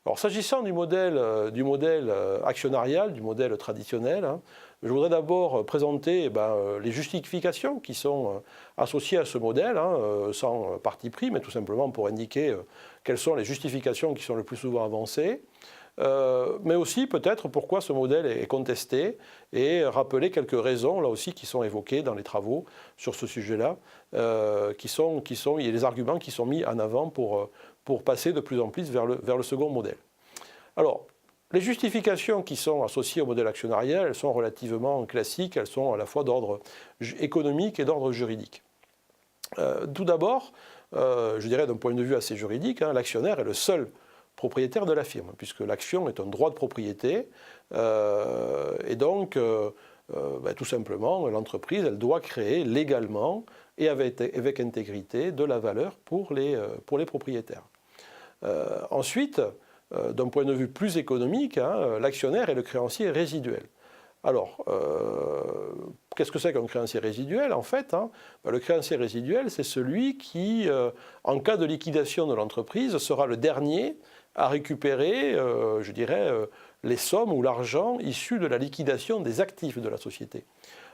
Alors s'agissant du modèle actionnarial, du modèle traditionnel, hein, je voudrais d'abord présenter les justifications qui sont associées à ce modèle, hein, sans parti pris, mais tout simplement pour indiquer quelles sont les justifications qui sont le plus souvent avancées. Mais aussi peut-être pourquoi ce modèle est contesté et rappeler quelques raisons là aussi qui sont évoquées dans les travaux sur ce sujet-là, il y a des arguments qui sont mis en avant pour passer de plus en plus vers le second modèle. Alors, les justifications qui sont associées au modèle actionnarial, elles sont relativement classiques, elles sont à la fois d'ordre économique et d'ordre juridique. Tout d'abord, je dirais d'un point de vue assez juridique, hein, l'actionnaire est le seul propriétaire de la firme, puisque l'action est un droit de propriété, et donc, tout simplement, l'entreprise, elle doit créer légalement et avec intégrité de la valeur pour les propriétaires. Ensuite, d'un point de vue plus économique, hein, l'actionnaire est le créancier résiduel. Alors, qu'est-ce que c'est qu'un créancier résiduel en fait, hein? Le créancier résiduel, c'est celui qui, en cas de liquidation de l'entreprise, sera le dernier à récupérer, je dirais, les sommes ou l'argent issu de la liquidation des actifs de la société.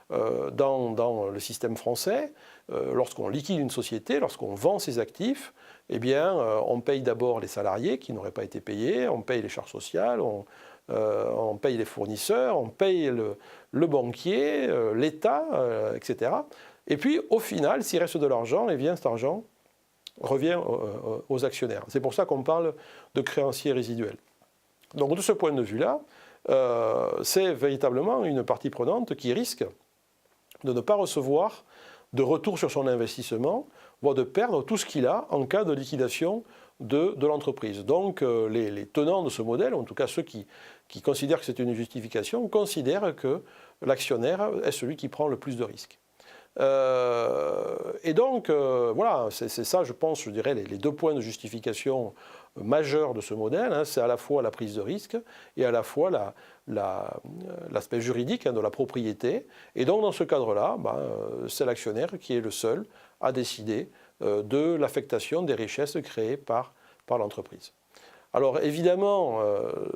Dans le système français, lorsqu'on liquide une société, lorsqu'on vend ses actifs, eh bien, on paye d'abord les salariés qui n'auraient pas été payés, on paye les charges sociales, on paye les fournisseurs, on paye le banquier, l'État, etc. Et puis, au final, s'il reste de l'argent, eh bien, cet argent revient aux actionnaires. C'est pour ça qu'on parle de créancier résiduel. Donc, de ce point de vue-là, c'est véritablement une partie prenante qui risque de ne pas recevoir de retour sur son investissement, voire de perdre tout ce qu'il a en cas de liquidation de l'entreprise. Donc les tenants de ce modèle, en tout cas ceux qui considèrent que c'est une justification, considèrent que l'actionnaire est celui qui prend le plus de risques. Et donc, voilà, c'est ça, je pense, je dirais, les deux points de justification majeurs de ce modèle. Hein, c'est à la fois la prise de risque et à la fois l'aspect juridique, hein, de la propriété. Et donc, dans ce cadre-là, c'est l'actionnaire qui est le seul à décider de l'affectation des richesses créées par l'entreprise. Alors, évidemment,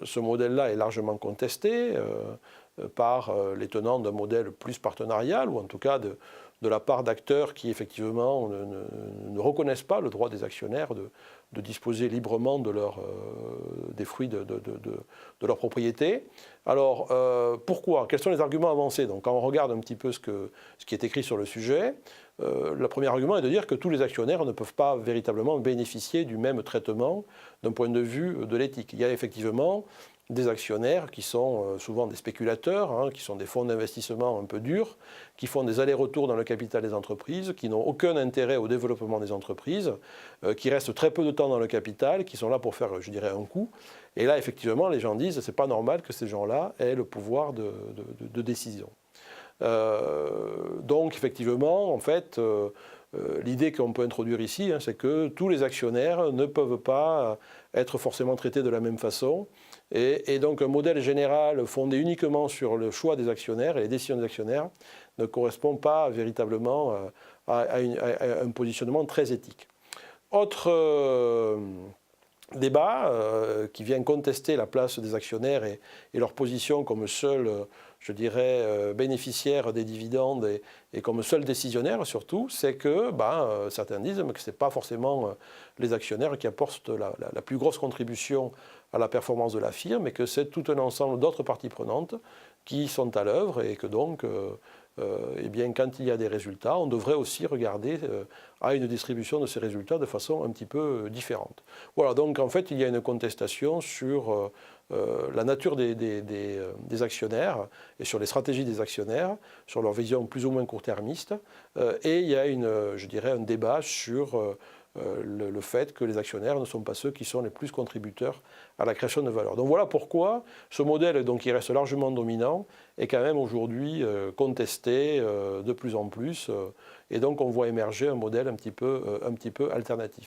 ce modèle-là est largement contesté par les tenants d'un modèle plus partenarial, ou en tout cas de la part d'acteurs qui effectivement ne reconnaissent pas le droit des actionnaires de disposer librement des fruits de leur propriété. Alors pourquoi? Quels sont les arguments avancés? Donc quand on regarde un petit peu ce qui est écrit sur le sujet, le premier argument est de dire que tous les actionnaires ne peuvent pas véritablement bénéficier du même traitement d'un point de vue de l'éthique. Il y a effectivement des actionnaires qui sont souvent des spéculateurs, hein, qui sont des fonds d'investissement un peu durs, qui font des allers-retours dans le capital des entreprises, qui n'ont aucun intérêt au développement des entreprises, qui restent très peu de temps dans le capital, qui sont là pour faire, je dirais, un coup. Et là, effectivement, les gens disent que ce n'est pas normal que ces gens-là aient le pouvoir de décision. Donc, effectivement, en fait, l'idée qu'on peut introduire ici, hein, c'est que tous les actionnaires ne peuvent pas être forcément traités de la même façon. Et donc un modèle général fondé uniquement sur le choix des actionnaires et les décisions des actionnaires ne correspond pas véritablement à un positionnement très éthique. Autre débat qui vient contester la place des actionnaires et leur position comme seul, je dirais, bénéficiaire des dividendes et comme seul décisionnaire surtout, c'est que certains disent que ce n'est pas forcément les actionnaires qui apportent la plus grosse contribution à la performance de la firme, et que c'est tout un ensemble d'autres parties prenantes qui sont à l'œuvre, et que donc, eh bien, quand il y a des résultats, on devrait aussi regarder à une distribution de ces résultats de façon un petit peu différente. Voilà, donc en fait, il y a une contestation sur la nature des actionnaires et sur les stratégies des actionnaires, sur leur vision plus ou moins court-termiste, et il y a je dirais, un débat sur le fait que les actionnaires ne sont pas ceux qui sont les plus contributeurs à la création de valeur. Donc voilà pourquoi ce modèle, donc, qui reste largement dominant, est quand même aujourd'hui contesté de plus en plus, et donc on voit émerger un modèle un petit peu alternatif.